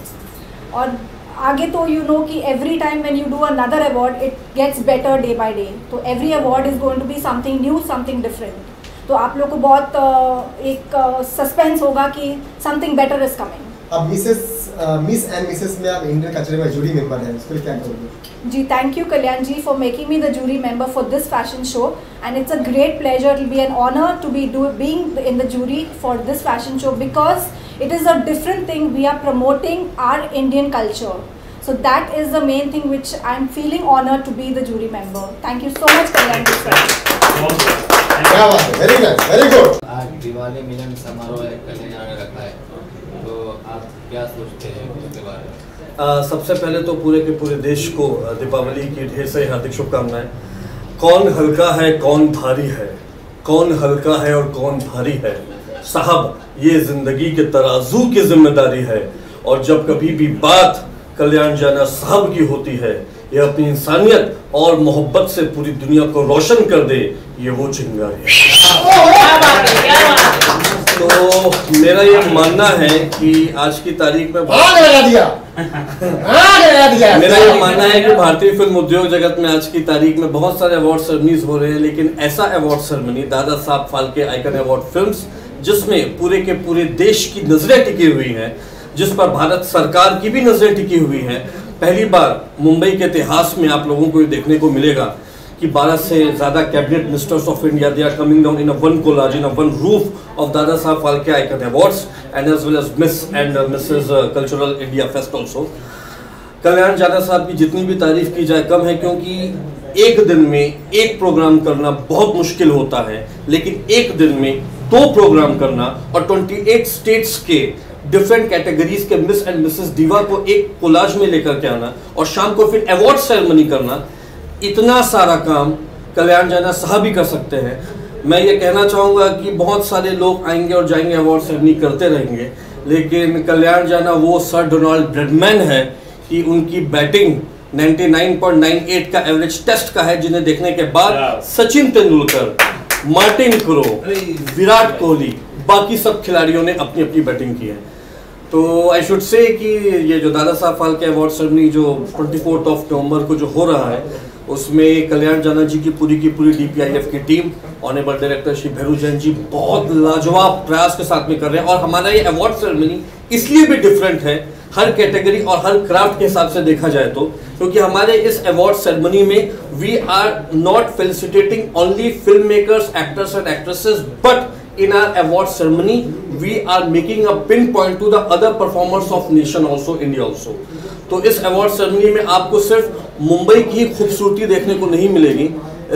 और आगे तो यू नो कि every time when you do another award it gets better day by day. तो every award is going to be something new, something different. तो आप लोग को बहुत एक सस्पेंस होगा कि समथिंग बेटर इज कमिंग। अब मिस एंड मिसेस में आप इंडियन कल्चर में जूरी मेंबर हैं, उसके लिए क्या करोगे? जी, thank you Kalyan ji for making me the jury member for this fashion show, and it's a great pleasure, it will be an honour to be being in the jury for this fashion show, because it is a different thing. We are promoting our Indian culture, so that is the main thing which I am feeling honored to be the jury member. Thank you so much, Kalyan ji sir. क्या बात है, वेरी नाइस, वेरी गुड। आज दिवाली मिलन समारोह कल्याण ने रखा है, तो आप क्या सोचते हैं उसके बारे में? सबसे पहले तो पूरे के पूरे देश को दीपावली की ढेर सारी हार्दिक शुभकामनाएं। कौन हल्का है कौन भारी है, कौन हल्का है और कौन भारी है साहब, ये जिंदगी के तराजू की जिम्मेदारी है। और जब कभी भी बात कल्याण जाना साहब की होती है, ये अपनी इंसानियत और मोहब्बत से पूरी दुनिया को रोशन कर दे, ये वो चिंगारी है। तो मेरा ये मानना है कि आज की तारीख में मेरा ये मानना है कि भारतीय फिल्म उद्योग जगत में आज की तारीख में बहुत सारे अवार्ड सेरेमनीज हो रहे हैं, लेकिन ऐसा अवार्ड सेरेमनी दादा Sahab Phalke icon award films, जिसमें पूरे के पूरे देश की नजरें टिकी हुई हैं, जिस पर भारत सरकार की भी नजरें टिकी हुई हैं। पहली बार मुंबई के इतिहास में आप लोगों को ये देखने को मिलेगा कि 12 से ज़्यादा cabinet ministers of India they are coming down in a one collage, in a one roof of Dada Sahab Phalke icon awards and as well as Miss and Mrs cultural India fest also. Kalyan Jana sahab की जितनी भी तारीफ की जाए कम है, क्योंकि एक दिन में एक प्रोग्राम करना बहुत मुश्किल होता है, लेकिन एक दिन में 2 प्रोग्राम करना और 28 स्टेट्स के डिफरेंट कैटेगरीज के मिस एंड मिसेस दिवा को एक कोलाज में लेकर के आना और शाम को फिर अवार्ड सेरेमनी करना, इतना सारा काम कल्याण जाना साहब ही कर सकते हैं। मैं ये कहना चाहूँगा कि बहुत सारे लोग आएंगे और जाएंगे, अवार्ड सेरेमनी करते रहेंगे, लेकिन कल्याण जाना वो सर डोनाल्ड ब्रैडमैन है कि उनकी बैटिंग 99.98 का एवरेज टेस्ट का है, जिन्हें देखने के बाद सचिन तेंदुलकर, मार्टिन क्रो, विराट कोहली, बाकी सब खिलाड़ियों ने अपनी अपनी बैटिंग की है। तो आई शुड से कि ये जो दादा साहब फाल्के अवार्ड सेरेमनी जो 24 नवंबर को जो हो रहा है, उसमें कल्याण जाना जी की पूरी DPIF की team, honourable director Shri Bhairu Jain ji बहुत लाजवाब प्रयास के साथ में कर रहे हैं। और हमारा ये अवार्ड सेरेमनी इसलिए भी डिफरेंट है हर कैटेगरी और हर क्राफ्ट के हिसाब से देखा जाए तो, क्योंकि हमारे इस अवार्ड सेरेमनी में we are not felicitating only film makers, actors and actresses, but in our award ceremony we are making a pinpoint to the other performers of nation also, India also। तो इस अवार्ड सेरेमनी में आपको सिर्फ मुंबई की खूबसूरती देखने को नहीं मिलेगी,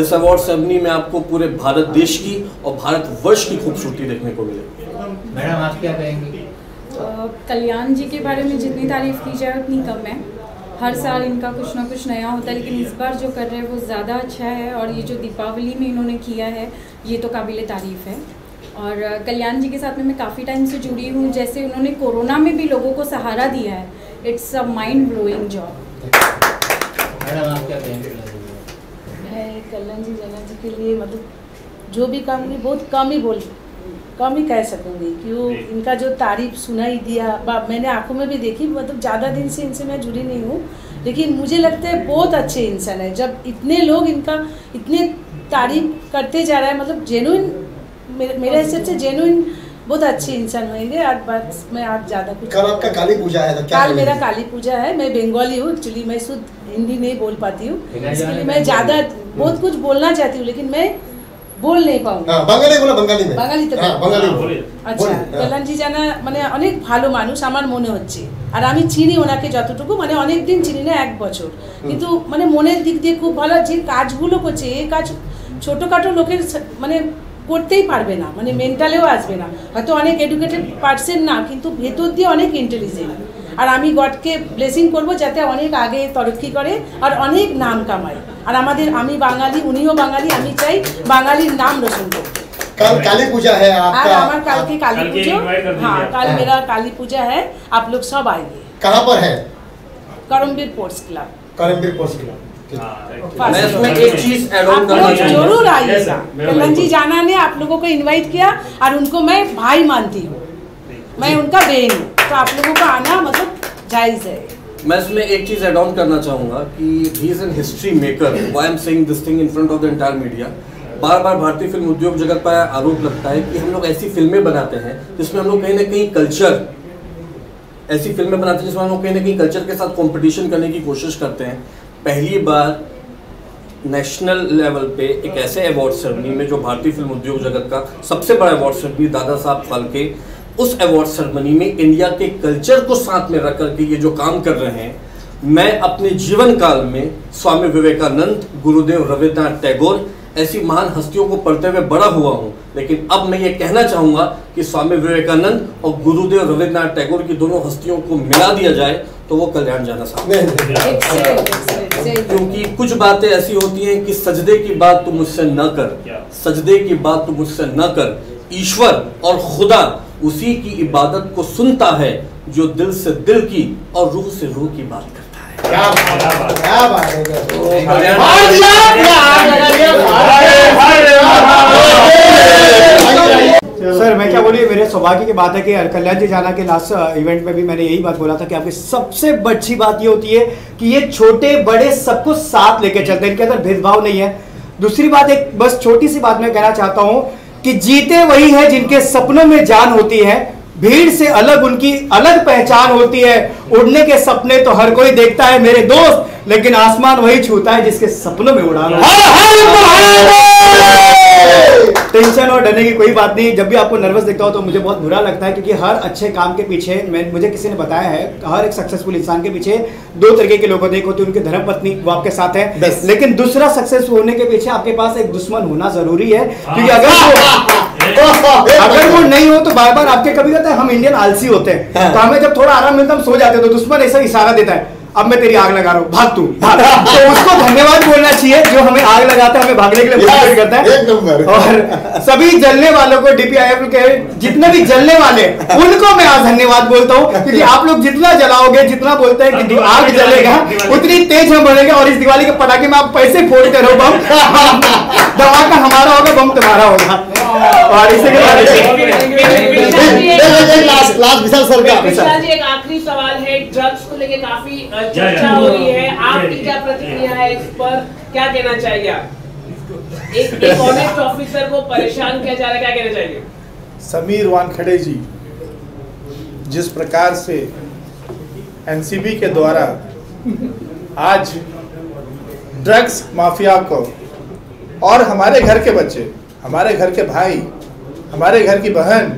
इस अवार्ड सेरेमनी में आपको पूरे भारत देश की और भारतवर्ष की खूबसूरती देखने को मिलेगी। मैडम, आप क्या कहेंगी? कल्याण जी के बारे में जितनी तारीफ की जाए उतनी कम है। हर साल इनका कुछ ना कुछ नया होता है, लेकिन इस बार जो कर रहे हैं वो ज़्यादा अच्छा है। और ये जो दीपावली में इन्होंने किया है ये तो काबिले तारीफ़ है। और कल्याण जी के साथ में मैं काफ़ी टाइम से जुड़ी हूँ, जैसे उन्होंने कोरोना में भी लोगों को सहारा दिया है, it's a mind blowing job. Madam, आप क्या कहेंगे? मैं कल्याण जी जाना जी के लिए मतलब जो भी काम की बहुत कम ही बोली, कम ही कह सकूँगी क्यों इनका जो तारीफ सुनाई दिया मैंने आंखों में भी देखी, मतलब ज़्यादा दिन से इनसे मैं जुड़ी नहीं हूँ, लेकिन मुझे लगता है बहुत अच्छे इंसान है। जब इतने लोग इनका इतने तारीफ करते जा रहा है, मतलब जेन्युइन मेरे हिसाब से जेन्युइन बहुत अच्छे इंसान होंगे। और बस मैं आज ज़्यादा कुछ कल आपका काली पूजा है, तो क्या कल मेरा काली पूजा है। मैं बंगाली हूँ एक्चुअली, मैं शुद्ध हिंदी नहीं बोल पाती हूँ, इसलिए मैं ज़्यादा बहुत कुछ बोलना चाहती हूँ लेकिन मैं बोल नहीं पाऊंगा। বাঙালি বলো, বাঙালি में বাঙালি তো বাঙালি বলি। আচ্ছা, কল্যাণজি জানা মানে অনেক ভালো মানুষ আমার মনে হচ্ছে। আর আমি চিনি ওনাকে যতটুকু, মানে অনেক দিন চিনি না, 1 বছর, কিন্তু মানে মনের দিক দিয়ে খুব ভালো। যে কাজগুলো করছে এই কাজ ছোটোখাটো লোকের মানে করতেই পারবে না, মানে মেন্টালেও আসবে না। হয়তো অনেক এডুকেটেড পার্সন না, কিন্তু ভেতর দিয়ে অনেক ইন্টেলিজেন্ট। আর আমি গডকে ব্লেসিং করব যাতে অনেক আগে তরক্কি করে আর অনেক নাম কামায়। আর আমাদের আমি বাঙালি, উনিও বাঙালি, আমি চাই বাঙালির নাম রোশন করতে। कल काली पूजा है आपका? আর আমার কালকে কালী পুজো, हाँ कल मेरा काली पूजा है, आप लोग सब आइए। कहाँ पर है? Karamveer sports club. Karamveer sports club. मैं इसमें एक चीज ऐड ऑन करना चाहूँगा, जरूर आइएगा। कल्याणजी जाना ने आप लोगों को इनवाइट किया और उनको मैं भाई मानती हूँ, मैं उनका बहन हूँ, तो आप लोगों का आना मतलब जायज़ है। मैं इसमें एक चीज ऐड ऑन करना चाहूँगा कि he is an history maker. Why I am saying this thing in front of the entire media. बार बार भारतीय फिल्म उद्योग जगत पर आरोप लगता है कि हम लोग ऐसी फिल्में बनाते हैं जिसमें हम लोग कहीं ना कहीं कल्चर, ऐसी फिल्में बनाते हैं जिसमें हम लोग कहीं ना कहीं कल्चर के साथ कंपटीशन करने की कोशिश करते हैं। पहली बार नेशनल लेवल पे एक ऐसे अवार्ड सेरेमनी में, जो भारतीय फिल्म उद्योग जगत का सबसे बड़ा अवार्ड सेरेमनी दादा साहब फाल्के, उस अवार्ड सेरेमनी में इंडिया के कल्चर को साथ में रख करके ये जो काम कर रहे हैं, मैं अपने जीवन काल में स्वामी विवेकानंद, गुरुदेव रविन्द्रनाथ टैगोर ऐसी महान हस्तियों को पढ़ते हुए बड़ा हुआ हूँ, लेकिन अब मैं ये कहना चाहूँगा कि स्वामी विवेकानंद और गुरुदेव रविन्द्रनाथ टैगोर की दोनों हस्तियों को मिला दिया जाए तो वो कल्याण जाना साहब। क्योंकि कुछ बातें ऐसी होती हैं कि सजदे की बात तू मुझसे न कर, सजदे की बात तू मुझसे न कर, ईश्वर और खुदा उसी की इबादत को सुनता है जो दिल से दिल की और रूह से रूह की बात करता है। क्या बात है। सर मैं क्या बोलिए, मेरे सौभाग्य की बात है कि कल्याण जी जाना के लास्ट इवेंट में भी मैंने यही बात बोला था कि आपकी सबसे अच्छी बात ये होती है कि ये छोटे बड़े सबको साथ लेके चलते हैं, इनके अंदर भेदभाव नहीं है। दूसरी बात, एक बस छोटी सी बात मैं कहना चाहता हूँ कि जीते वही है जिनके सपनों में जान होती है, भीड़ से अलग उनकी अलग पहचान होती है। उड़ने के सपने तो हर कोई देखता है मेरे दोस्त, लेकिन आसमान वही छूता है जिसके सपनों में उड़ान हो। टेंशन और डरने की कोई बात नहीं। जब भी आपको नर्वस दिखता हो तो मुझे बहुत बुरा लगता है, क्योंकि हर अच्छे काम के पीछे मुझे किसी ने बताया है, हर एक सक्सेसफुल इंसान के पीछे 2 तरीके के लोग होते हैं। एक होती है उनकी धर्मपत्नी, वो आपके साथ है, लेकिन दूसरा सक्सेस होने के पीछे आपके पास एक दुश्मन होना जरूरी है, क्योंकि अगर वो नहीं हो तो बार बार आपके, कभी कहते हैं हम इंडियन आलसी होते हैं, तो हमें जब थोड़ा आराम मिलता है हम सो जाते हैं, तो दुश्मन ऐसा इशारा देता है, अब मैं तेरी आग लगा रहा हूँ, भाग तू भाग। तो उसको धन्यवाद बोलना चाहिए जो हमें आग लगाता है, हमें भागने के लिए मोटिवेट करता है। और सभी जलने वालों को, DPIF के जितने भी जलने वाले, उनको मैं आज धन्यवाद बोलता हूँ, क्योंकि आप लोग जितना जलाओगे, जितना बोलते हैं कि आग जलेगा, उतनी तेज हम बढ़ेंगे। और इस दिवाली के पटाखे में आप पैसे फोड़ते रहो, बम धमाका हमारा होगा, बम तुम्हारा होगा। और इसी के लास्ट विशाल सर का एक आखिरी सवाल है, ड्रग्स को लेके काफी चर्चा हो रही है, आपकी क्या प्रतिक्रिया है इस पर, क्या कहना चाहिए आप? एक ऑनेस्ट ऑफिसर को परेशान किया जा रहा है, क्या कहना चाहिए? समीर वानखेड़े जी जिस प्रकार से एनसीबी के द्वारा आज ड्रग्स माफिया को और हमारे घर के बच्चे, हमारे घर के भाई, हमारे घर की बहन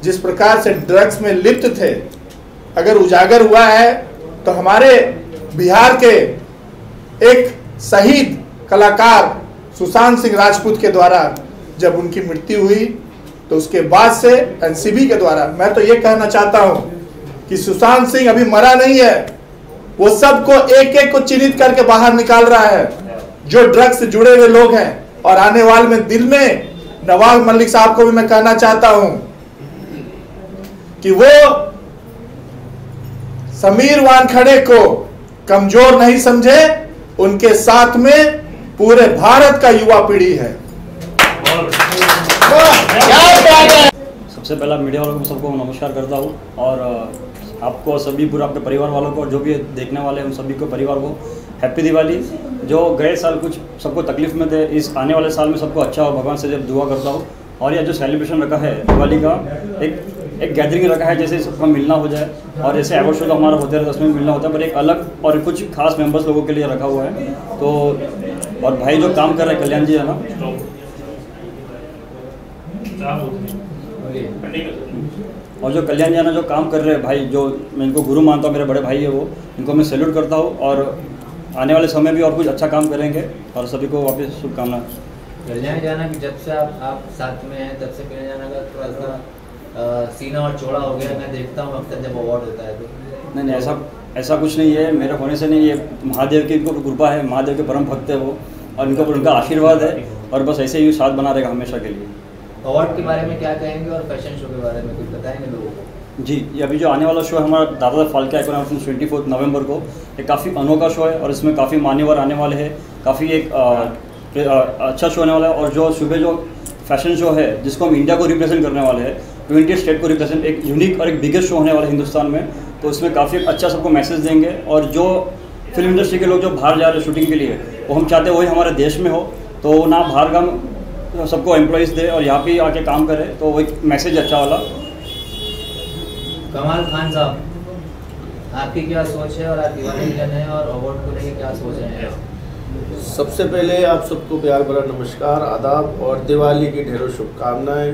जिस प्रकार से ड्रग्स में लिप्त थे, अगर उजागर हुआ है तो हमारे बिहार के एक शहीद कलाकार सुशांत सिंह राजपूत के द्वारा जब उनकी मृत्यु हुई, तो उसके बाद से एनसीबी के द्वारा, मैं तो ये कहना चाहता हूं कि सुशांत सिंह अभी मरा नहीं है, वो सबको एक एक को चिन्हित करके बाहर निकाल रहा है जो ड्रग्स से जुड़े हुए लोग हैं। और आने वाले में दिल में नवाज मलिक साहब को भी मैं कहना चाहता हूं कि वो समीर वानखेड़े को कमजोर नहीं समझे, उनके साथ में पूरे भारत का युवा पीढ़ी है। सबसे पहला मीडिया वालों को सबको नमस्कार करता हूँ, और आपको सभी पूरा आपके परिवार वालों को, जो भी देखने वाले हैं उन सभी को परिवार को हैप्पी दिवाली। जो गए साल कुछ सबको तकलीफ में थे, इस आने वाले साल में सबको अच्छा हो, भगवान से जब दुआ करता हूँ। और यह जो सेलिब्रेशन रखा है दिवाली का, एक गैदरिंग रखा है, जैसे सबका मिलना हो जाए, और जैसे अवार्ड शो तो हमारा होते रहता है उसमें मिलना होता है, पर एक अलग और कुछ खास मेंबर्स लोगों के लिए रखा हुआ है। तो और भाई जो काम कर रहे हैं कल्याण जी है ना, और जो कल्याण जी है ना जो काम कर रहे हैं भाई, जो मैं इनको गुरु मानता हूँ, मेरे बड़े भाई है वो, इनको मैं सैल्यूट करता हूँ। और आने वाले समय भी और कुछ अच्छा काम करेंगे, और सभी को वापस शुभकामनाएं। कल्याण जाना कि जब से आप साथ में हैं तब से कल्याण जाना का थोड़ा सा सीना और चौड़ा हो गया, मैं देखता हूँ अक्सर जब अवार्ड होता है तो। नहीं ऐसा कुछ नहीं है, मेरे होने से नहीं, ये महादेव की इनको कृपा है, महादेव के परम भक्त है वो, और इनको पर उनका आशीर्वाद है, और बस ऐसे ही साथ बना रहेगा हमेशा के लिए। अवार्ड के बारे में क्या कहेंगे और फैशन शो के बारे में कुछ बताएंगे लोगों को? जी, ये अभी जो आने वाला शो है हमारा दादा साहब फाल्के आइकन अवार्ड 24 नवंबर को, ये काफ़ी अनोखा शो है, और इसमें काफ़ी मान्यवर आने वाले हैं, काफ़ी एक अच्छा शो होने वाला है। और जो सुबह जो फैशन शो है जिसको हम इंडिया को रिप्रेजेंट करने वाले हैं, 20 स्टेट को रिप्रेजेंट, एक यूनिक और एक बिगेस्ट शो होने वाला है हिंदुस्तान में, तो इसमें काफ़ी अच्छा सबको मैसेज देंगे। और जो फिल्म इंडस्ट्री के लोग जो बाहर जा रहे हैं शूटिंग के लिए, वो हम चाहते हैं वही हमारे देश में हो, तो ना बाहर का सबको एम्प्लॉयज़ दे और यहाँ पे आके काम करे, तो वो एक मैसेज अच्छा वाला। कमाल खान साहब, आपकी क्या सोच है, और आप दिवाली मिलन है और अवार्ड को लेकर क्या सोच रहे हैं? सबसे पहले आप सबको प्यार भरा नमस्कार, आदाब, और दिवाली की ढेरों शुभकामनाएं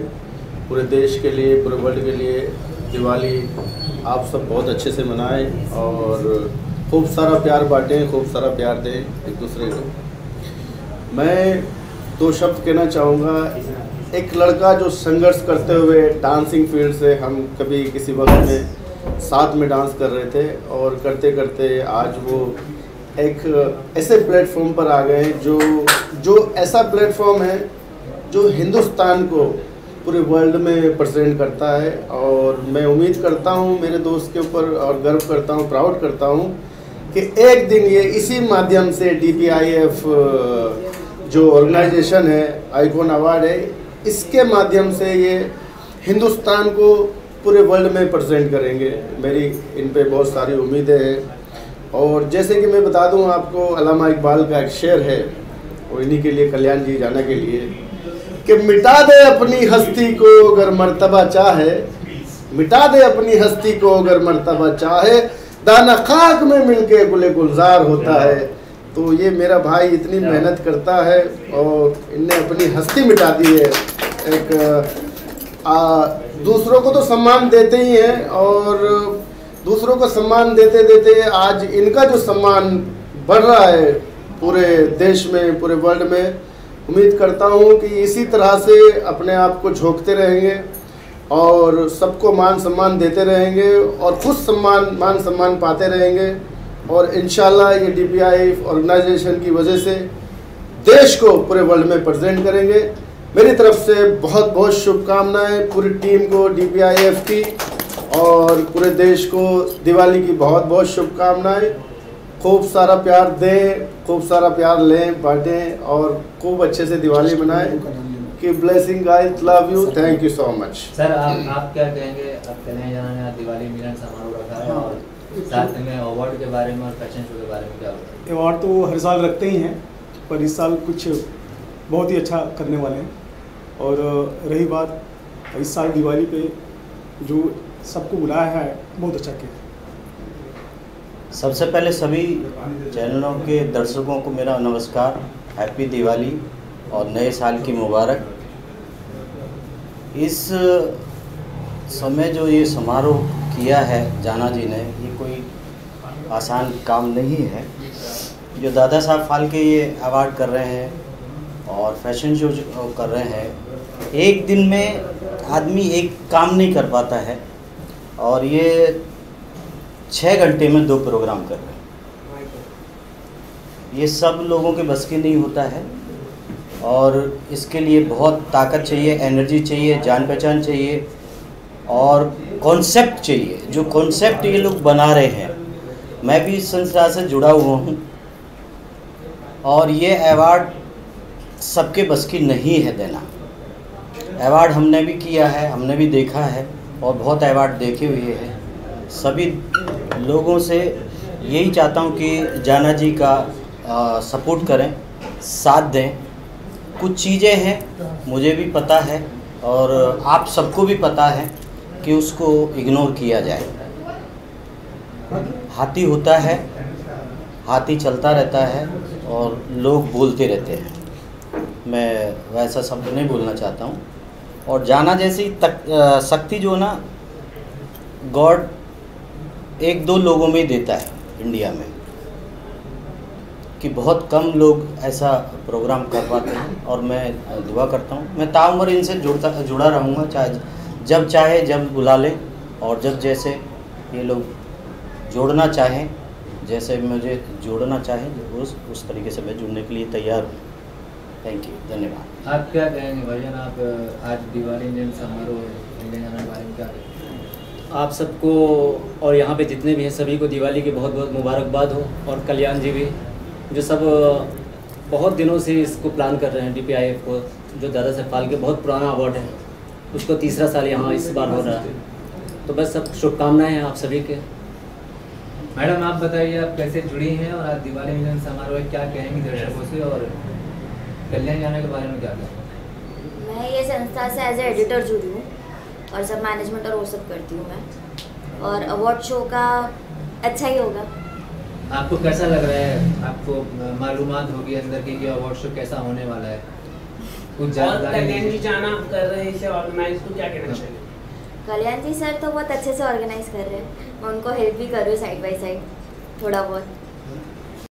पूरे देश के लिए, पूरे वर्ल्ड के लिए। दिवाली आप सब बहुत अच्छे से मनाएं और खूब सारा प्यार बांटें, खूब सारा प्यार दें एक दूसरे को। मैं 2 शब्द कहना चाहूँगा। एक लड़का जो संघर्ष करते हुए डांसिंग फील्ड से, हम कभी किसी वक्त में साथ में डांस कर रहे थे, और करते करते आज वो एक ऐसे प्लेटफॉर्म पर आ गए जो ऐसा प्लेटफॉर्म है जो हिंदुस्तान को पूरे वर्ल्ड में प्रेजेंट करता है। और मैं उम्मीद करता हूँ मेरे दोस्त के ऊपर, और गर्व करता हूँ, प्राउड करता हूँ कि एक दिन ये इसी माध्यम से DPIF जो ऑर्गेनाइजेशन है, आइकॉन अवार्ड है, इसके माध्यम से ये हिंदुस्तान को पूरे वर्ल्ड में प्रेजेंट करेंगे। मेरी इन पे बहुत सारी उम्मीदें हैं। और जैसे कि मैं बता दूं आपको, अल्लामा इकबाल का एक शेर है, और इन्हीं के लिए, कल्याण जी जाना के लिए, कि मिटा दे अपनी हस्ती को अगर मर्तबा चाहे, मिटा दे अपनी हस्ती को अगर मर्तबा चाहे, दाना खाक में मिलके गुले गुलजार होता है। तो ये मेरा भाई इतनी मेहनत करता है, और इनने अपनी हस्ती मिटा दी है। एक दूसरों को तो सम्मान देते ही हैं, और दूसरों को सम्मान देते देते आज इनका जो सम्मान बढ़ रहा है पूरे देश में, पूरे वर्ल्ड में। उम्मीद करता हूँ कि इसी तरह से अपने आप को झोंकते रहेंगे, और सबको मान सम्मान देते रहेंगे, और खुद मान सम्मान पाते रहेंगे। और इंशाल्लाह ये DPIF ऑर्गेनाइजेशन की वजह से देश को पूरे वर्ल्ड में प्रेजेंट करेंगे। मेरी तरफ से बहुत बहुत शुभकामनाएं पूरी टीम को, DPIF की, और पूरे देश को दिवाली की बहुत बहुत शुभकामनाएं। खूब सारा प्यार दें, खूब सारा प्यार लें, बांटें, और खूब अच्छे से दिवाली मनाएं। की blessing guys, love you, thank you so much. Sir आप क्या कहेंगे? अब कल्याण जाना ने दिवाली मिलन समारोह रखा है, और साथ में अवार्ड के बारे में और फैशन शो के बारे में क्या होगा? अवार्ड तो हर साल रखते ही हैं, पर इस साल कुछ बहुत ही अच्छा करने वाले हैं। और रही बात इस साल दिवाली पे जो सबको बुलाया है, बहुत अच्छा किया। सबसे पहले सभी चैनलों के दर्शकों को मेरा नमस्कार, हैप्पी दिवाली और नए साल की मुबारक। इस समय जो ये समारोह किया है जाना जी ने, ये कोई आसान काम नहीं है। जो दादा साहब फाल्के ये अवार्ड कर रहे हैं और फैशन शो कर रहे हैं, एक दिन में आदमी एक काम नहीं कर पाता है, और ये 6 घंटे में 2 प्रोग्राम कर रहे हैं। ये सब लोगों के बस की नहीं होता है, और इसके लिए बहुत ताकत चाहिए, एनर्जी चाहिए, जान पहचान चाहिए, और कॉन्सेप्ट चाहिए। जो कॉन्सेप्ट ये लोग बना रहे हैं, मैं भी इस संस्था से जुड़ा हुआ हूँ, और ये अवार्ड सबके बस की नहीं है देना। अवार्ड हमने भी किया है, हमने भी देखा है और बहुत अवार्ड देखे हुए हैं। सभी लोगों से यही चाहता हूँ कि जाना जी का सपोर्ट करें, साथ दें। कुछ चीज़ें हैं मुझे भी पता है और आप सबको भी पता है कि उसको इग्नोर किया जाए। हाथी होता है, हाथी चलता रहता है और लोग बोलते रहते हैं। मैं वैसा शब्द नहीं बोलना चाहता हूँ। और जाना जैसी शक्ति जो ना गॉड एक दो लोगों में ही देता है इंडिया में, कि बहुत कम लोग ऐसा प्रोग्राम कर पाते हैं। और मैं दुआ करता हूँ मैं ताउम्र इनसे जुड़ा रहूँगा, चाहे जब बुला लें और जब जैसे ये लोग जोड़ना चाहें, जैसे मुझे जोड़ना चाहें उस तरीके से मैं जुड़ने के लिए तैयार हूँ। थैंक यू, धन्यवाद। आप क्या कहेंगे भाईजान, आप आज दिवाली इंडियन समारोह इंडियन जाने के बारे में क्या कहेंगे? आप सबको और यहाँ पे जितने भी हैं सभी को दिवाली की बहुत बहुत मुबारकबाद हो। और कल्याण जी भी जो सब बहुत दिनों से इसको प्लान कर रहे हैं, DPIF को, जो दादा साहब फाल्के बहुत पुराना अवार्ड है, उसको तीसरा साल यहाँ इस बार हो रहा है। तो बस सब शुभकामनाएं हैं आप सभी के। मैडम आप बताइए, आप कैसे जुड़ी हैं और आज दिवाली मिलन समारोह क्या कहेंगी दर्शकों से, और कल्याण जाने के बारे में क्या कहेंगे? मैं ये संस्था से एज ए एडिटर जुड़ी हूँ और सब मैनेजमेंट और वो सब करती हूँ मैं। और अवार्ड शो का अच्छा ही होगा। आपको कैसा लग रहा है? आपको मालूमात होगी अंदर की कि अवार्ड शो कैसा होने वाला है? कुछ जानकारी? कल्याण जी जाना कर रहे हैं इसे ऑर्गेनाइज, तो क्या कहना चाहिए? कल्याण जी सर तो बहुत अच्छे से ऑर्गेनाइज कर रहे हैं, मैं उनको हेल्प भी कर रही हूँ साइड बाय साइड थोड़ा बहुत।